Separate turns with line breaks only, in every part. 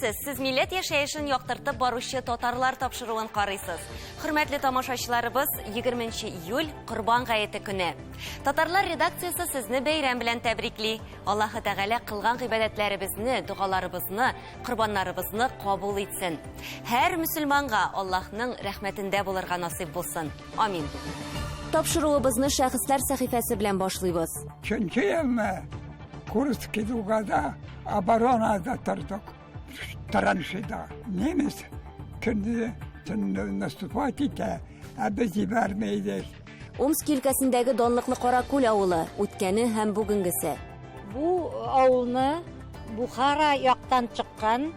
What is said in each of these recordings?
Беләсез, сез милләт яшәешен яктыртып баручы татарлар тапшыруын карыйсыз. Хөрмәтле тамашачыларыбыз, 20 июль Корбан гаете көне. Татарлар редакциясе сезне бәйрәм белән тәбрикли. Аллаһы Тәгалә кылган гыйбадәтләребезне, дугаларыбызны, корбаннарыбызны кабул итсен. Һәр мөселманга Аллаһның рәхмәтендә булырга насыйп булсын. Амин. Тапшыруыбызны шәхесләр сәхифәсе белән башлыйбыз.
Чөнки елны Курский дугада оборонада тордык. Траншеда. Немец күнде наступать итә, ә без җибәрмәйбез.
Омск өлкәсендәге данлыклы Каракүл авылы үткәне һәм бүгенгесе.
Бу авылны Бухара яктан чыккан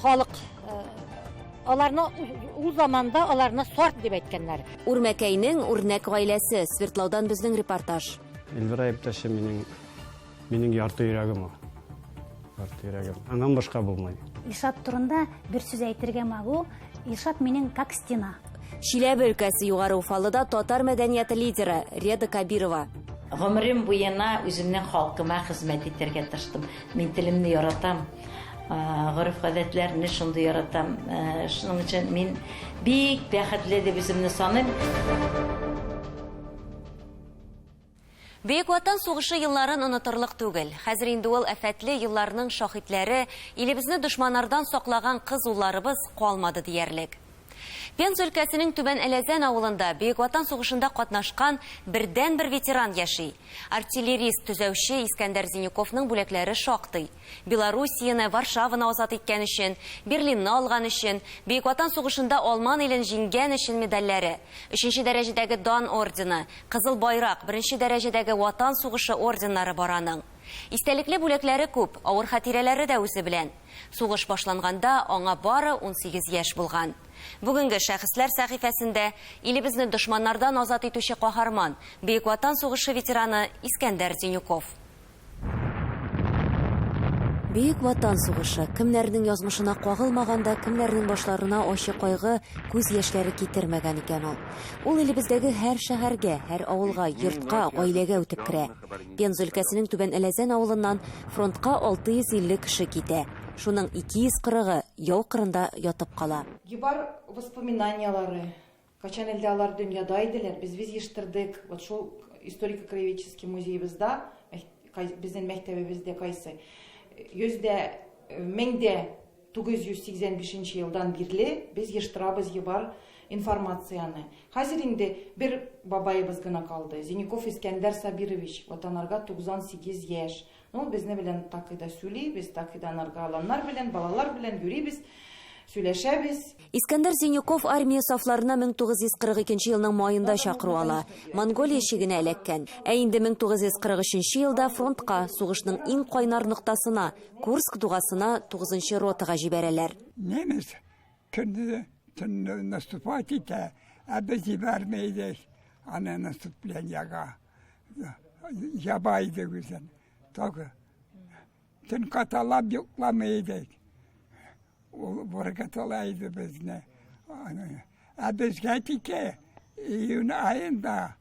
халык аларны ул заманда аларны сорт дип әйткәннәр.
Үрмәкәйнең үрнәк гаиләсе. Свердлаудан безнең репортаж.
Эльвира иптәшем минең ярты йөрәгем. Ярты йөрәгем. Аннан башка булмый.
Илшат турында бер сүз әйтергә магу. Илшат минең как стена.
Чиләбе өлкәсе Югары Уфалыда татар мәдәнияте лидеры Реда Кабирова.
Гомерем буена үземнең халкыма хезмәт итәргә тырыштым. Мин телемне яратам. Гореф-гадәтләрне шундый яратам. Шуның өчен мин бик бәхетле дип үземне саныйм.
Бөек Ватан сугышы елларын онытырлык түгел. Хәзер инде ул афәтле елларның шаһитләре, илебезне дошманнардан саклаган кыз улларыбыз калмады диярлек. Пенза өлкәсенең Түбән Әләзән авылында Бөек Ватан сугышында катнашкан бердән-бер ветеран яши. Артиллерист төзәүче Искәндәр Зинюковның бүләкләре шактый. Белоруссияны, Варшаваны азат иткән өчен, Берлинны алган өчен, Бөек Ватан сугышында Алман илен җиңгән өчен медальләре, 3нче дәрәҗәдәге Дан ордены, Кызыл байрак, 1нче дәрәҗәдәге Ватан сугышы орденнары бараның. Истәлекле бүләкләре күп, авыр хатирәләре дә үзе белән. Сугыш башланганда аңа бары 18 яшь булган. Бүгенге шәхесләр сәхифәсендә илебезне дошманнардан азат итүче каһарман, Бөек Ватан сугышы ветераны Искәндәр Зинюков. Бөек Ватан сугышы кемнәрнең язмышына кагылмаганда, кемнәрнең башларына ачы кайгы, күз яшьләре китермәгән икән ул. Ул илебездәге һәр шәһәргә, һәр авылга, йортка, гаиләгә үтеп керә. Пенза өлкәсенең Түбән Әләзән авылыннан фронтка 650 кеше китә. Шуның 240-ы яу кырында ятып кала.
Бар воспоминаниялары, качан элдә алар дөньяда иделәр, без җыштырдык. Вот шул историко-краеведческий музейыбызда, безнең мәктәбебездә кайсы 1985 елдан бирле без җыштырабыз бар информацияны. Хәзер инде бер бабайыбыз гына калды. Зинюков Искәндәр Сабирович, ватанарга 98 яшь. Безне белән такыда сөйлибез, такыдан аргаланнар белән, балалар белән йөрибез, сөйләшәбез.
Искәндәр Зинюков армия сафларына 1942 елның майында чакыру ала. Монголия чигенә эләккән. Ә инде 1943 елда фронтка, сугышның иң кайнар ноктасына, Курск дугасына 9-нчы ротага җибәрәләр.
Немец күнде наступать итә, ә без җибәрмәйбез. Аны наступлениягә ябайды үзен. Так. Төн каталап йокламыйдык. Варгаталайды безне. Ә безгә тике июнь айында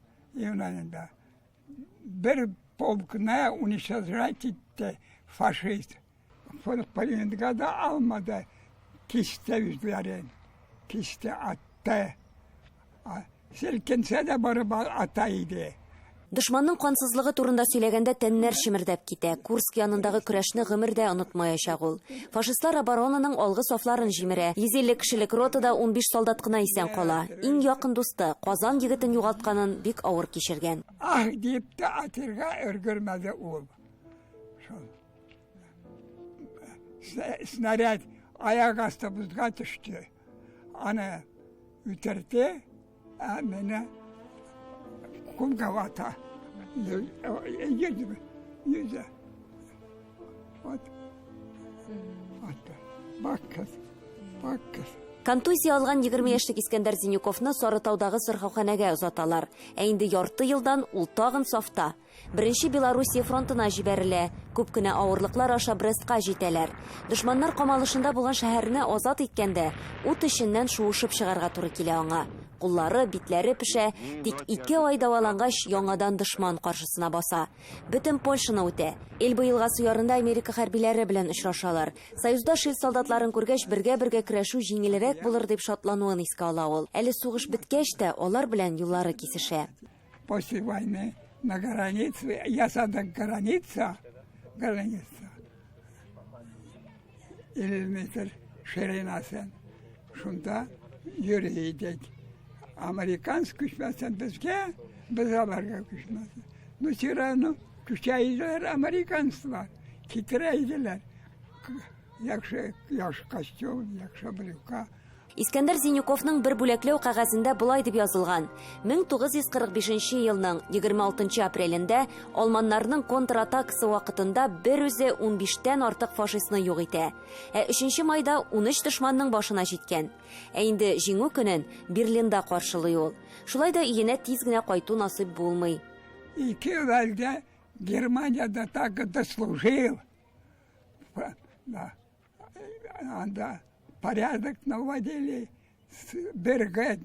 бер полкны уничтожать итте фашист. Полинграда да алмады. Кисте үзләрен. Кисте атты. Селкенсә дә барып ата иде.
Дошманның кансызлыгы турында сөйләгәндә тәннәр шимердәп китә. Курск янындагы көрәшне гомердә онытмаячак ул. Фашистлар оборонаның алгы сафларын җимерә. 150 кешелек ротада 15 солдат кына исән кала. Иң якын дусты Казан егетен югалтканын бик авыр кичергән.
Дип тә атырга өлгермәде ул. Снаряд аяк астыбызга төште. Аны үтерде, ә менә Кунгавата. Yüze. Bak kız.
Контузия алган 20 яшьлек Искәндәр Зинюковны Сарытаудагы сырхауханәгә озаталар. Ә инде ярты елдан ул тагын сафта. Беренче Белоруссия фронтына җибәрелә. Күп кенә авырлыклар аша Брестка җитәләр. Дошманнар камалышында булган шәһәрне азат иткәндә, ут эченнән шуышып чыгарга туры килә аңа. Куллары, битләре пешә, тик 2 ай дәвалангач яңадан дошман каршысына баса. Бөтен Польшаны үтә. Эльба елгасы ярында Америка хәрбиләре белән очрашалар. Союздаш ил солдатларын күргәч, бергә көрәшү җиңелрәк булыр дип шатлануын искә ала ул. Әле сугыш беткәч тә алар белән юллары кисешә.
После войны на границе, ясада граница, 50 метр ширинасы. Шунда йөридек. Американс күчмәсен безгә, без аларга күчмәсен. Ну, тираны күчәйдиләр американслар, китерәйдиләр. Яхшы костюм, яхшы брюка.
Искәндәр Зинюковның бер бүләкләү кәгазендә булай дип язылган. 1945 елның 26 апрелендә алманнарның контратакасы вакытында бер үзе 15тән артык фашистны юк итә. 3 майда 13 дошманның башына җиткән. Инде җиңү көнен Берлинда каршылый ул. Шулай да иенә тиз генә кайту насыйп булмый.
2 елда Германияда так дослужил. Да. Анда порядок наводили, бергет,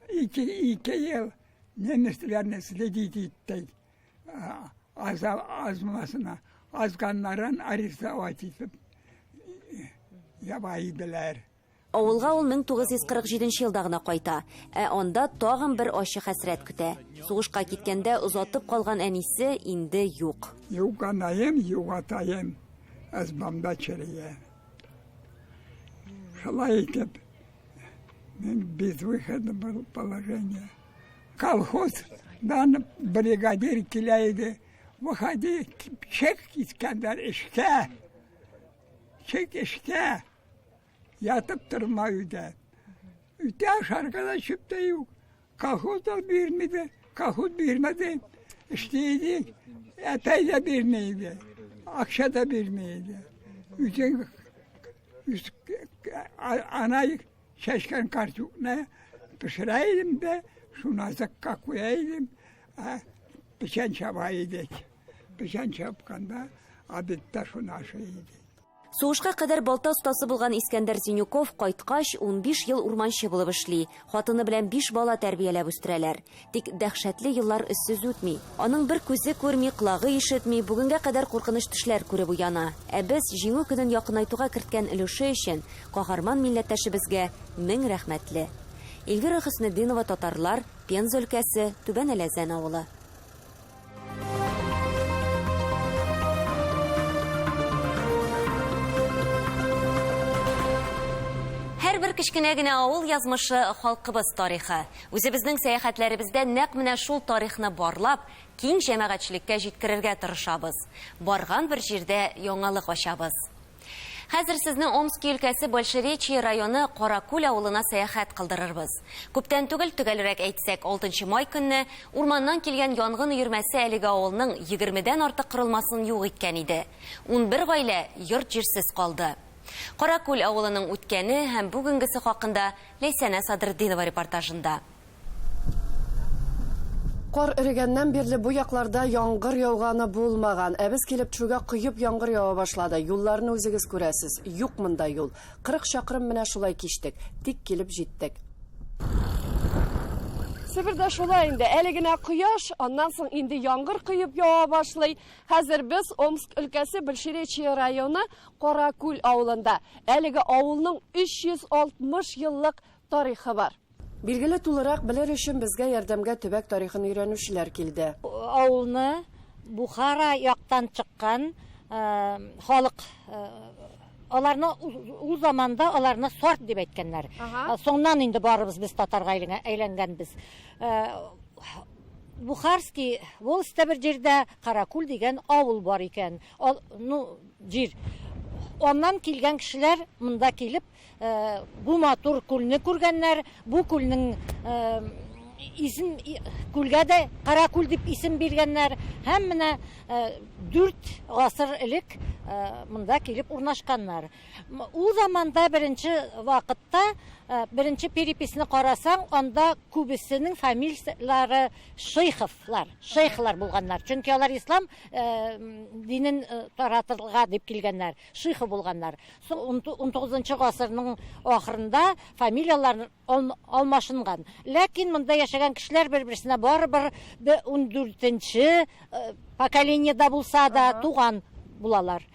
2 ел немецлерне следить итті. Азмасына, азганнарын арестовать етіп, ябайдылар.
Авылга ул 1947 елда гына кайта. Анда тагын бер ачы хәсрәт көтә. Сугышка киткәндә озатып калган әнисе инде юк.
Юганайым, югатайым, азбамда черeye. Шулай итеп, мен безвыходное положение. Колхоздан бригадир киләйді. Выходи, чек Искәндәр эшкә. Чек эшкә. Ятып тормай үдә. Үтә ашарга чөптә юк. Колхоз да бирмәде. Колхоз бирмәде. İşteydik. Epey de birmeydi. Akşa da birmeydi. Anayı şeşken kartuşuna pişireydim de şuna zıkka koyaydım. Pişen çabaydık. Pişen çapkanda abitta şuna şeydi.
Сугышка кадәр балта остасы булган Искәндәр Зинюков кайткач 15 ел урманчы булып эшли. Хатыны белән 5 бала тәрбияләп үстерәләр. Тик дәһшәтле еллар өссез үтми. Аның бер күзе күрми, колагы ишетми, бүгенгә кадәр куркыныч төшләр күреп уяна. Без җиңү көнен якынайтуга керткән өлеше өчен каһарман милләттәшебезгә мең рәхмәтле. Эльвира Хөснетдинова, татарлар, Пенза өлкәсе, Түбән Әләзән авылы. Һәрбер кечкенә генә авыл язмышы халкыбыз тарихы. Үзебезнең сәяхәтләребездә нәкъ менә шул тарихны барлап, киң җәмәгатьчелеккә җиткерергә тырышабыз. Барган бер җирдә яңалык ачабыз. Хәзер сезне Омск өлкәсе Большеречье районы Каракүл авылына сәяхәт кылдырырбыз. Күптән түгел, төгәлрәк әйтсәк, 6 май көнне урманнан килгән янгын өермәсе әлеге авылның 20дән артык кырылмасын юк иткән иде. 11 гаилә йорт-җирсез калды. Каракүл авылының үткәне һәм бүгенгесе хакында Ләйсәнә Садырдинова репортажында.
Кар эрегәннән бирле бу якларда яңгыр яуганы булмаган. Без килеп төшүгә коеп яңгыр ява башлады. Юлларны үзегез күрәсез. Юк монда юл. 40 чакрым менә шулай киштек. Тик килеп җиттек. Себердә шулай инде. Әле генә кояш, аннан соң инде яңгыр коеп ява башлый. Хәзер без Омск өлкәсе Большеречье районы Каракүл авылында. Әлеге авылның 360 еллык тарихы бар. Билгеле тулырак белер өчен безгә ярдәмгә төбәк тарихын өйрәнүчеләр килде.
Авылны Бухара яктан чыккан халык, аларны ул заманда аларны сорт дип әйткәннәр. Соңнан инде барыбыз без татарга әйләнгәнбез. Бухарский волостьта бер җирдә Каракүл дигән авыл бар икән. Җир. Ondan килгән кешеләр монда килеп, бу матур күлне күргәннәр, бу күлнең исем күлгә дә Каракүл дип исем биргәннәр. Һәм менә 4 гасыр элек монда килеп урнашканнар. Ул заманда беренче вакытта беренче переписне карасаң, анда күбесенең фамилиялары шейхлар булганнар. Чөнки алар ислам динен таратырга дип килгәннәр, шейх булганнар. 19 гасырның ахырында фамилиялар алмашынган. Ләкин монда яшәгән кешеләр бер-берсенә барыбер 14нче поколениедә булса да туган булалар.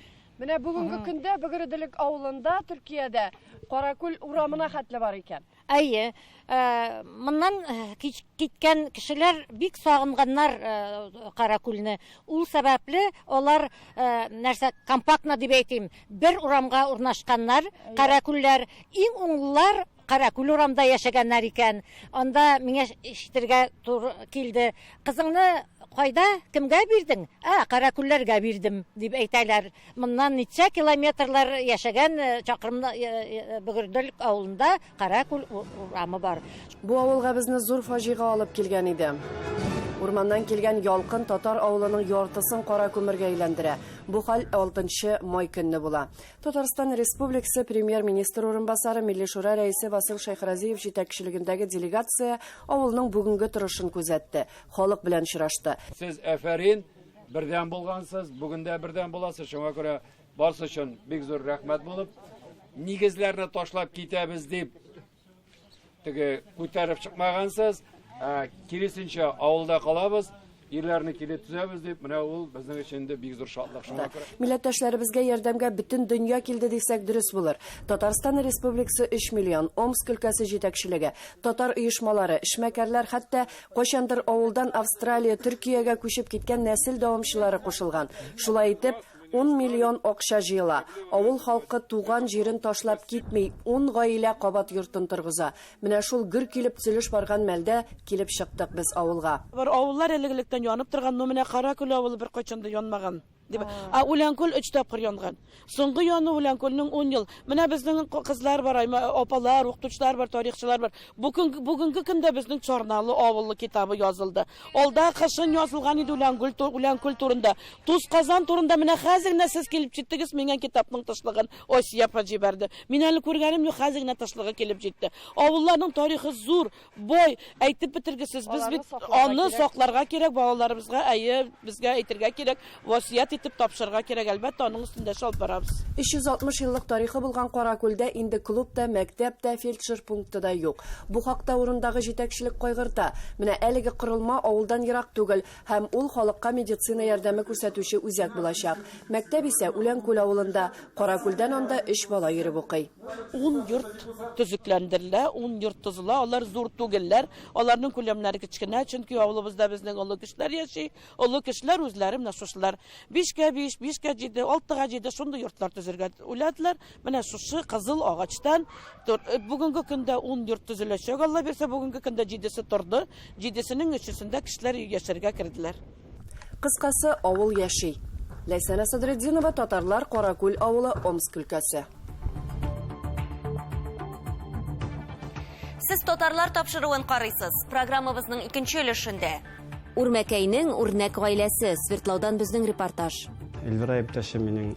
Менә бүгенге көндә Бөгерделек авылында, Төркиядә Каракүл урамына хәтле бар икән.
Әйе, моннан киткән кешеләр бик сагынганнар Каракүлне. Ул сәбәпле алар нәрсә компактна дип әйтим, бер урамга урнашканнар. Каракүлләр иң уңлылар Каракүл урамда яшәгәннәр икән. Анда миңа ишетергә туры килде. Кызыңны кайда, кемгә бирдең? Каракүлләргә бирдем дип әйтәләр. Моннан ничә километрлар яшәгән чакрымда Бөгерделек авылында Каракүл урамы бар.
Бу авылга безне зур фаҗига алып килгән иде. Урманнан килгән ялкын татар авылының яртысын кара күмергә әйләндерә. Бу хәл 6 май көнне була. Татарстан Республикасы премьер-министр урынбасары Милли шура рәисе Васил Шайхразиев җитәкчелегендәге делегация авылның бүгенге торышын күзәтте. Халык белән очрашты.
Сез әфәрин, бердән булгансыз, бүген дә бердән буласыз. Шуңа күрә барсы өчен бик зур рәхмәт булып, нигезләрне ташлап китәбез дип теге күтәреп чыкмагансыз. Киресенчә авылда калабыз, ирләрне килеп төзәбез дип, менә ул безнең өчен дә бик зур шатлык.
Милләттәшләребезгә ярдәмгә бөтен дөнья килде дисәк дөрес булыр. Татарстан Республикасы 3 миллион, Омск өлкәсе җитәкчелеге, татар оешмалары, эшмәкәрләр, хәтта кайчандыр авылдан Австралия, Төркиягә күчеп киткән нәсел дәвамчылары кушылган. Шулай итеп 10 миллион акча җыела. Авыл халкы туган җирен ташлап китми, 10 гаилә кабат йортын торгыза. Менә шул гөр килеп төзелеш барган мәлдә килеп чыктык без авылга.
Бер авыллар элегелектән янып торган, но менә Каракүл авылы бер кайчанда янмаган. Үләнкүл 3 тапкыр янган. Соңгы яны Үләнкүлнең 10 ел. Менә безнең кызлар бар, апалар, укытучылар бар, тарихчылар бар. Бүгенге көндә безнең Чорналы авылы китабы язылды. Алда кышын язылган иде Үләнкүл турында. Туз Казан турында менә хәзер сез килеп җиттегез, миңа китапның тышлыгын Осия җибәрде. Мин әле күргәнем юк, хәзер генә тышлыгы килеп җитте. Авылларның тарихы зур, бай, әйтеп бетергесез. Без бит аны сакларга кирәк, балаларыбызга, безгә әйтергә кирәк, васыят итеп тапшырырга кирәк, әлбәттә, аның үстендә шалып барабыз.
360 еллык тарихы булган Каракүлдә инде клуб та, мәктәп тә, фельдшер пункты да юк. Бу хакта урындагы җитәкчелек кайгырта. Менә әлеге корылма авылдан ерак түгел һәм ул халыкка медицина ярдәме күрсәтүче үзәк булачак. Мәктәп исә Үләнкүл авылында, Каракүлдән анда 3 бала йөреп укый.
10 йорт төзекләндерелә, 10 йорт төзелә, алар зур түгелләр, аларның күләмнәре кичкенә, чөнки авылыбызда безнең олы кешеләр яши, олы кешеләр үзләре менә шушылар 5-5, 5-7, 6-7 шундый йортлар төзергә уйладылар. Менә шушы кызыл агачтан бүгенге көндә 10 йорт төзеләчәк. Алла берсә бүгенге көндә 7се торды, 7сенең 3-сендә кешеләр яшәргә керделәр.
Кыскасы, авыл яши. Ләйсәнә Садретдинова, татарлар, Каракүл авылы, Омск өлкәсе.
Сез татарлар тапшыруын карыйсыз. Программабызның 2нче өлешендә Үрмәкәйнең үрнәк гаиләсе, Свердлаудан безнең репортаж.
Эльвира иптәше минең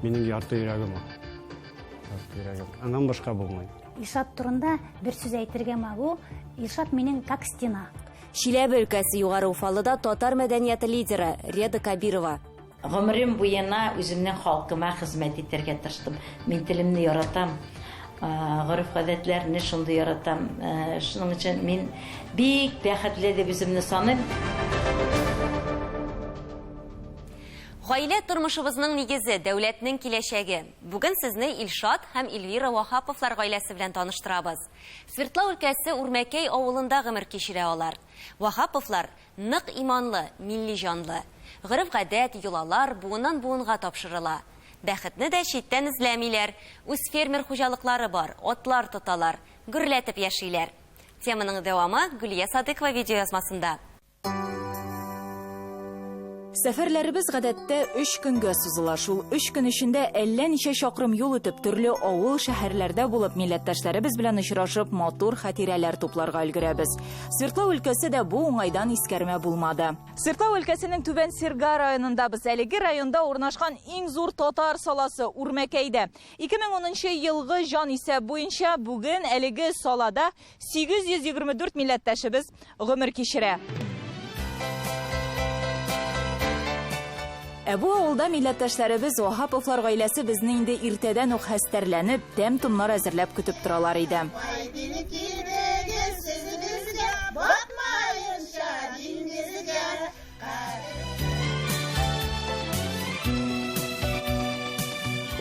ярты йөрәгем. Аннан башка булмый.
Илшат турында бер сүз әйтергә магу. Илшат минең как стена.
Чиләбе өлкәсе Югары Уфалыда татар мәдәнияте лидеры Реда Кабирова.
Гомерем буена үземнең халкыма хезмәт итәргә тырыштым. Мин телемне яратам. Гореф-гадәтләрне шундый яратам. Шуның өчен мин бик бәхетле дип үземне саныйм.
Гаилә тормышыбызның нигезе, дәүләтнең киләчәге. Бүген сезне Илшат һәм Эльвира Вахаповлар гаиләсе белән таныштырабыз. Свердлау өлкәсе Үрмәкәй авылында гомер кичерә алар. Вахаповлар нык иманлы, милли җанлы. Гореф-гадәт, йолалар буыннан буынга тапшырыла. Бәхетне дә читтән эзләмиләр. Үз фермер хуҗалыклары бар, атлар тоталар, гөрләтеп яшиләр. Теманың дәвамы Гүлия Садыкова видеоязмасында.
Сәфәрләребез гадәттә 3 көнгә сузыла. Шул 3 көн эчендә әллә ничә чакрым юл үтеп, төрле авыл, шәһәрләрдә булып, милләттәшләребез белән очрашып, матур хатирәләр тупларга өлгерәбез. Свердлов өлкәсе дә бу уңайдан искәрмә булмады. Свердлов өлкәсенең Түбән Сирга районында без әлеге районда урнашкан иң зур татар саласы Үрмәкәйдә. 2010 елгы җан исәп буенча бүген әлеге салада 824 милләттәшебез гомер кичерә. Бу авылда милләттәшләребез Ваһаповлар гаиләсе безне инде иртәдән үк хәстәрләнеп, тәм-томнар әзерләп көтеп торалар иде.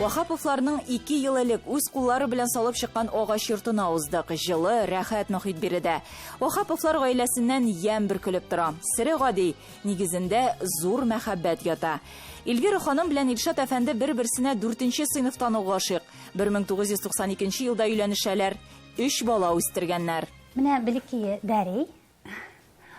Ваһаповларның 2 ел элек үз куллары белән салып чыккан агач йортына уздык. Җылы, рәхәт мөхит биредә. Ваһаповлар гаиләсеннән ямь бөркелеп тора. Сире гади, нигезендә зур мәхәббәт ята. Илгир ханым белән Илшат әфәнде бер-берсенә 4нче сыйныфтан ук гашыйк. 1992 елда өйләнешәләр, 3 бала үстергәннәр.
Менә Белекие Дәрей,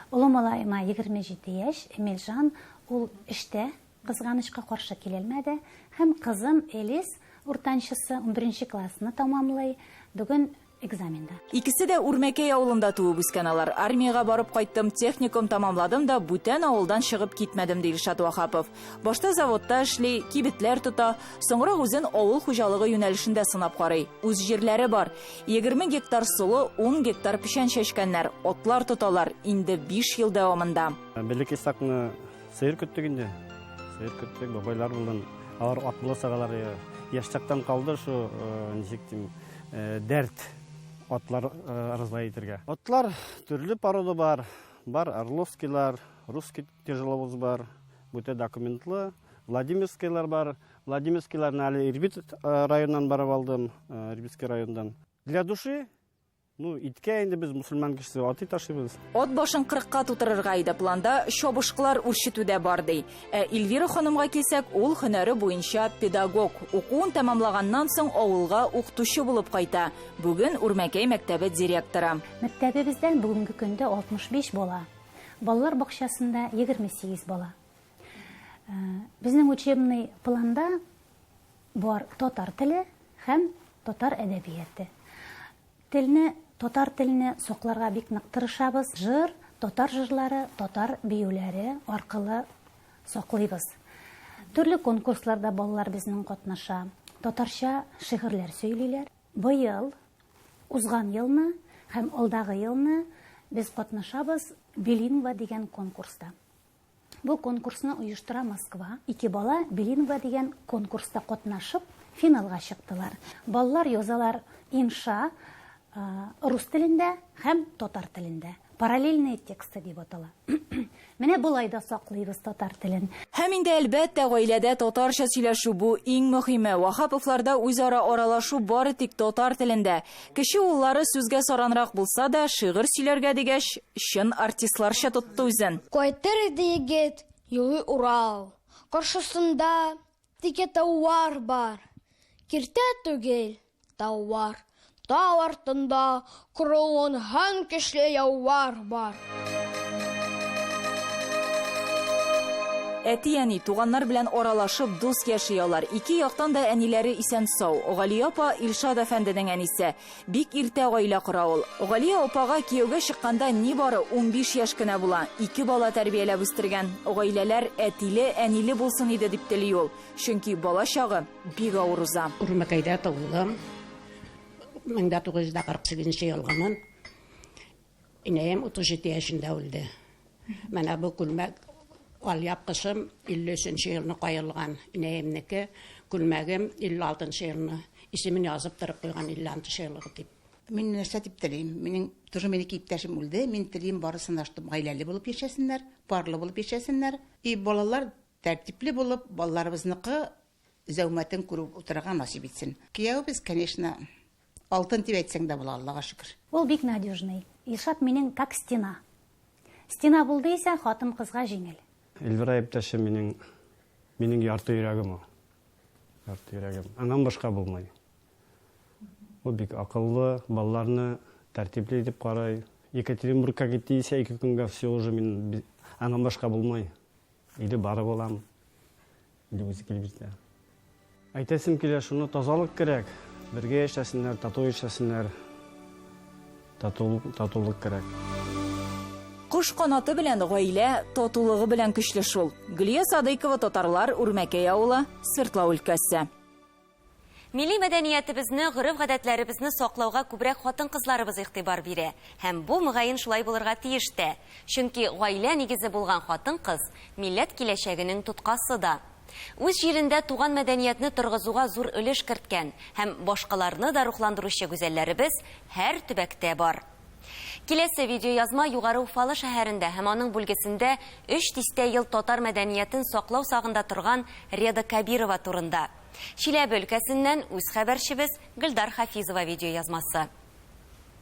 улы малайыма 27 яшь, Эмилжан, ул эштә кызганычка каршы килелмәде. Һәм кызым Элис, уртанчысы 11нче классны тамамлый, бүген экзаменда.
Икесе дә Үрмәкәй авылында туып үскән алар. Армиягә барып кайттым, техникум тамамладым да бүтән авылдан чыгып китмәдем ди Илшат Ваһапов. Башта заводта эшли, кибетләр тота, соңра үзен авыл хуҗалыгы юнәлешендә сынап карый. Үз җирләре бар. 20 гектар сулы, 10 гектар печән чәчкәннәр, отлар тоталар инде 5 ел дәвамында.
Белек Исакны сыйыр көттек инде. Сыйыр көттек, бабайлар булган. Алар атлы сагалар яшьтәктән калды шу, ничек дим, дәрт атлар арзлай итәргә. Атлар төрле порода бар. Бар орловскийлар, русский тяжеловоз бар, бүте документлы, Владимирскийлар бар. Владимирскийларны әле Ирбит районынан барып алдым, Ирбитский райондан. Для души, иткә инде без мусульман кешесе аты ташыбыз.
От башын 40-ка тутырырга иде планда чабышкылар үрчетүдә бар ди. Эльвира ханымга килсәк, ул һөнәре буенча педагог. Укуын тәмамлаганнан соң авылга укытучы булып кайта. Бүген Үрмәкәй мәктәбе директоры.
Мәктәбебездән бүгенге көндә 65 бала. Балалар бакчасында 28 бала. Безнең учебный планда бар татар теле һәм татар әдәбияты. Татар телене сокларга бик нык тырышабыз. Жыр, татар җырлары, татар биюләре аркылы соклыйбыз. Төрле конкурсларда балалар безнең катнаша. Татарча шигырьләр сөйлиләр. Быел, узган елны һәм алдагы елны без катнашабыз Белинва дигән конкурста. Бу конкурсны оештыра Москва. 2 бала Белинва дигән конкурста катнашып, финалга чыктылар. Балалар язалар инша рус телендә һәм татар телендә. Параллельные тексты дип атала. Менә булай да саклыйбыз татар телен.
Һәм инде әлбәттә гаиләдә татарча сөйләшү бу иң мөһиме. Ваһаповларда үзара аралашу бары тик татар телендә. Кеше уллары сүзгә саранрак булса да, шигырь сөйләргә дигәч, чын артистларча тотты үзен.
Кайтыр иде егет, юлы Урал. Каршысында тике тауар бар. Киртә түгел, тауар. Тау артында құрылған һәм көчле яулар бар.
Әти-әни туганнар белән аралашып дус яшыялар. 2 яктан да әниләре исән сау. Гали апа Илшат әфәнденең әнисе. Бик иртә гаилә кора ул. Гали апага кияүгә чыкканда нибары 15 яшь кенә була. 2 бала тәрбияләп үстергән. Гаиләләр әтиле, әниле булсын иде дип тели ул. Чөнки бала чагы бик авыр уза.
Үрмәкәйдә туылдым. 1948 елгамын. Инәем 37 яшендә үлде. Менә бу күлмәк алъяп кышым 53 елны каелган. Инәемнеке күлмәгем 56 елны. Исемен язып торып куйган 56 еллыгы дип.
Мин нәрсә дип телим? Минем тоже минем иптәшем үлде. Мин телим барысын аштым. Гаиләле булып яшәсеннәр, парлы булып яшәсеннәр. И балалар тәртипле булып, балаларыбызныкы зәүмәтен күреп утырган насип итсен. Кияүбез, конечно, алтын дип әйтсәң дә була, Аллага шөкер.
Ул бик надежный. Илшат минең как стена. Стена булды исә хатын кызга җиңел.
Эльвира иптәшем минең ярты йөрәгем. Ярты йөрәгем. Аннан башка булмай. Ул бик акыллы, балаларны тәртипле итеп карый. Екатеринбургка китте исә 2 көнгә все уже мин аннан башка булмай. или барып болам, или өзі келіп жүрді. Айтасым келе, шуны тазалық керек. Бірге ешесінлер, тату ешесінлер, татулық керек.
Куш канаты белән гаилә татулыгы белән көчле шул. Гөлия Садыйкова, Татарлар, Үрмәкәй авылы, Свердлов өлкәсе.
Милли мәдәниятебезне, гореф-гадәтләребезне саклауга күбрәк хатын-кызларыбыз игътибар бирә. Һәм бу мөгаен шулай булырга тиеш тә. Чөнки гаилә нигезе булган хатын-кыз милләт киләчәгенең тоткасы да. Үз җирендә туган мәдәниятне торгызуга зур өлеш керткән һәм башкаларны да рухландыручы гүзәлләребез һәр төбәктә бар. Киләсе видеоязма Югары Уфалы шәһәрендә һәм аның бүлгесендә 3 тистә ел татар мәдәниятен саклау сагында торган Реда Кабирова турында. Чиләбе өлкәсеннән үз хәбәрчебез Гөлдар Хафизова видеоязмасы.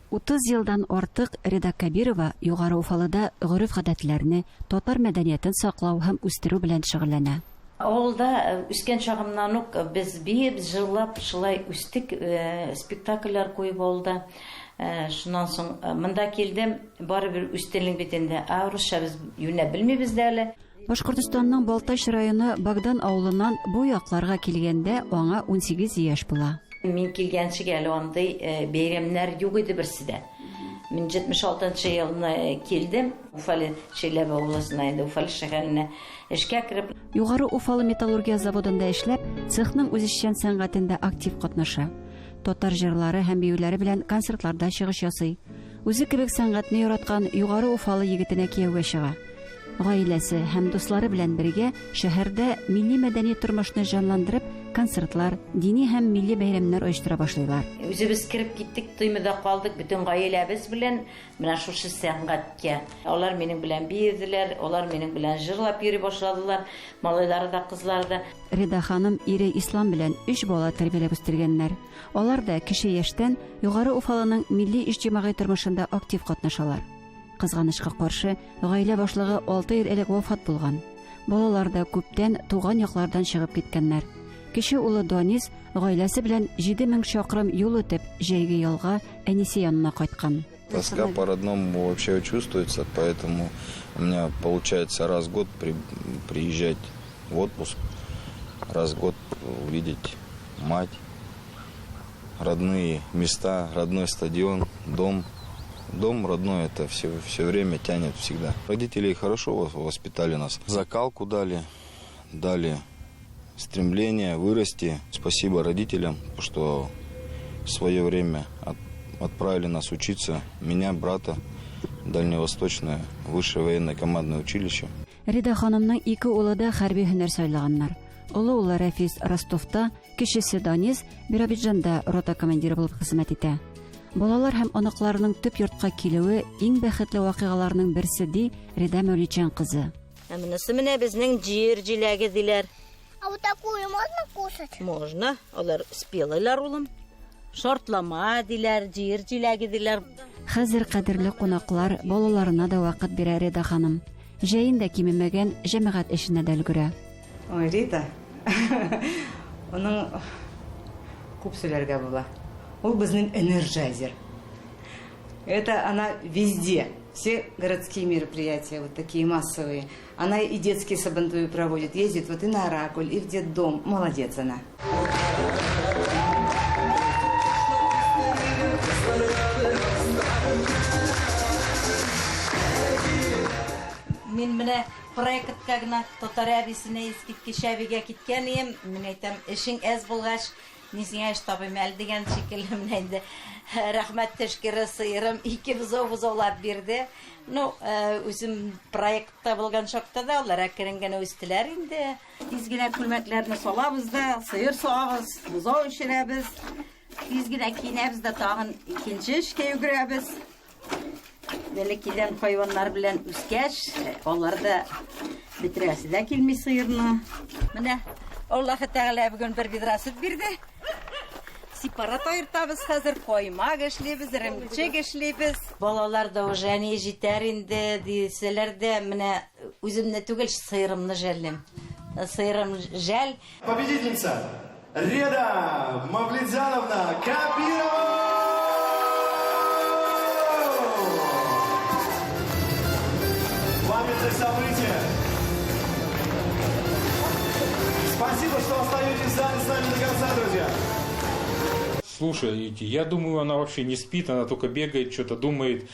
30 елдан артык Реда Кабирова Югары Уфалыда гореф-гадәтләрне, татар мәдәниятен саклау һәм үстерү белән шөгыльләнә.
Авылда үскән чагымнан ук без бик җырлап шулай үстек, спектакльләр куеп алды. Шуннан соң монда килдем, барыбер үстенлек битендә, русча без юнә белмибез дә әле.
Башкортстанның Балтач районы Богдан авылыннан бу якларга килгәндә аңа 18 яшь була.
Мин килгәнчегә әле андый бәйрәмнәр юк иде берсидә. Мин 76 елны килдем, Уфалы Чиләбе обласына, инде Уфалы шәһәренә эшкә кирип.
Югары Уфалы металлургия заводында эшләп, цехның үзешчән сәнгатендә актив катнаша. Татар җырлары һәм биюләре белән концертларда чыгыш ясый. Үзе кебек сәнгатьне яраткан Югары Уфалы егетенә кияүгә чыга. Гаиләсе һәм дуслары белән бергә шәһәрдә милли мәдәни тормышны җанландырып, концертлар, дини һәм милли бәйрәмнәр оештыра башлыйлар.
Үзебез кирип киттек, туймада калдык, бөтен гаиләбез белән менә шушы сәнгатькә. Алар минең белән биеделәр, алар минең белән җырлап йөри башладылар, малайлары да, кызлары да.
Реда ханым ире Ислам белән 3 бала тәрбияләп үстергәннәр. Алар да кеше яшьтән Югары Уфалының милли иҗтимагый тормышында актив катнашалар. Кызганычка каршы, гаилә башлыгы 6 ел элек вафат булган. Балалар да күптән туган яклардан чыгып киткәннәр. Кеше улы Данис гаиләсе белән 7000 чакрым юл үтеп, җәйге ялга әнисе янына кайткан.
Тоска по родному вообще чувствуется, поэтому у меня получается раз в год приезжать в отпуск, раз в год увидеть мать, родные места, родной стадион, дом. Дом родной, это все время тянет всегда. Родители хорошо воспитали нас. Закалку дали стремление вырасти. Спасибо родителям, что в свое время отправили нас учиться. Меня, брата, Дальневосточное высшее военное командное училище.
Реда ханымның 2 улы да хәрби һөнәр сайлаганнар. Улы улы Рафис Ростовта, кечесе Данис Биробиджанда рота командиры булып хезмәт итә. Балалар һәм аныкларының төп йортка килүе иң бәхетле вакыйгаларның берсе ди Реда Мәүлитҗан кызы.
Монысы менә безнең җир җиләге диләр.
А вот такую можно кушать?
Можно. Алар спелайлар улым. Шортлама диләр, җир җиләге диләр.
Хәзер кадерле кунаклар балаларына да вакыт бирә Реда ханым. Җәен дә кимемәгән җәмәгать эшенә дә өлгерә.
Ой, Рита. Оның күп сөйләргә була. Он безнең энерджайзер. Это она везде. Все городские мероприятия, вот такие массовые. Она и детские сабантуи проводит, ездит вот и на Оракуль, и в детдом. Молодец она.
Мин менә проекткә генә татар әбисенә искиткеч әбигә киткән идем. Мин әйтәм, эшең әз булгач, нисеңә эш табыйм әле дигән шикелле менә инде рәхмәт тәшкире сыерым 2 бузаулап бирде. Ну, үзем проектта булган чакта да алар әкрен-генә үстеләр инде. Тиз генә күлмәкләрне салабыз да, сыер сагабыз, бузау эшерәбез. Тиз генә кинәбез дә тагын икенче эшкә йөгерәбез. Бәләкидән хайваннар белән үскәч, алар да битерәсе дә килми сыерны. Менә Аллаһы Тәгалә бүген бер бидра сөт бирде. Сепарат айыртабыз хәзер, коймак эшлибез, ремчек эшлибез. Балалар да уже не җитәр инде дисәләр дә, менә үземне түгел сыерымны жәллем. Сыерым жәл.
Победительница Реда Мавлидзановна Кабирова! Памятное событие. что остаетесь с нами до конца, друзья.
Слушайте, я думаю, она вообще не спит, она только бегает, что-то думает,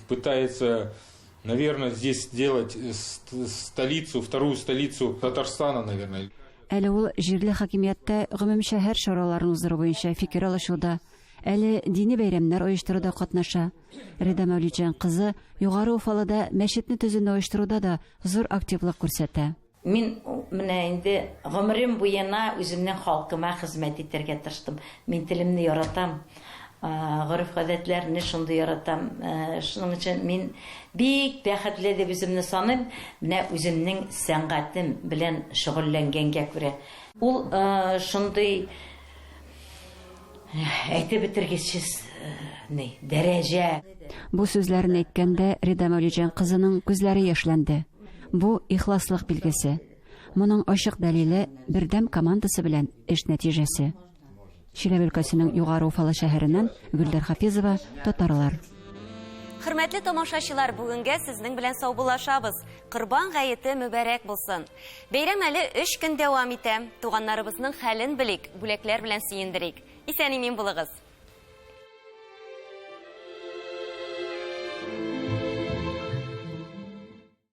пытается, наверное, здесь сделать столицу, вторую столицу Татарстана, наверное.
Әле ул җирле хакимияттә гомум шәһәр чараларын уздыру буенча фикер алышуда, әле дини бәйрәмнәр оештыруда катнаша. Реда Мәүлиджан кызы Югары Уфалыда мәчетне төзүне оештыруда да зур активлык күрсәтә.
Мин менә инде гомерем буена үземнең халкыма хезмәт итәргә тырыштым. Мин телемне яратам. Гореф-гадәтләрне шундый яратам. Шуның өчен мин бик бәхетле дип үземне саныйм. Менә үземнең сәнгатем белән шөгыльләнгәнгә күрә. Ул шундый әйтеп бетергечсез дәрәҗә.
Бу сүзләрне әйткәндә Реда Мәүлиджан кызының күзләре яшьләнде. Бу ихласлык билгесе. Моның ачык дәлиле бердәм командасы белән эш нәтиҗәсе. Чиләбе өлкәсенең Югары Уфалы шәһәреннән Гөлдәр Хафизова, Татарлар.
Хөрмәтле тамашачылар, бүгенгә сезнең белән саубуллашабыз. Корбан гаете мөбарәк булсын. Бәйрәм әле 3 көн дәвам итә. Туганнарыбызның хәлен белик, бүләкләр белән сөендерик. Исән-имин булыгыз.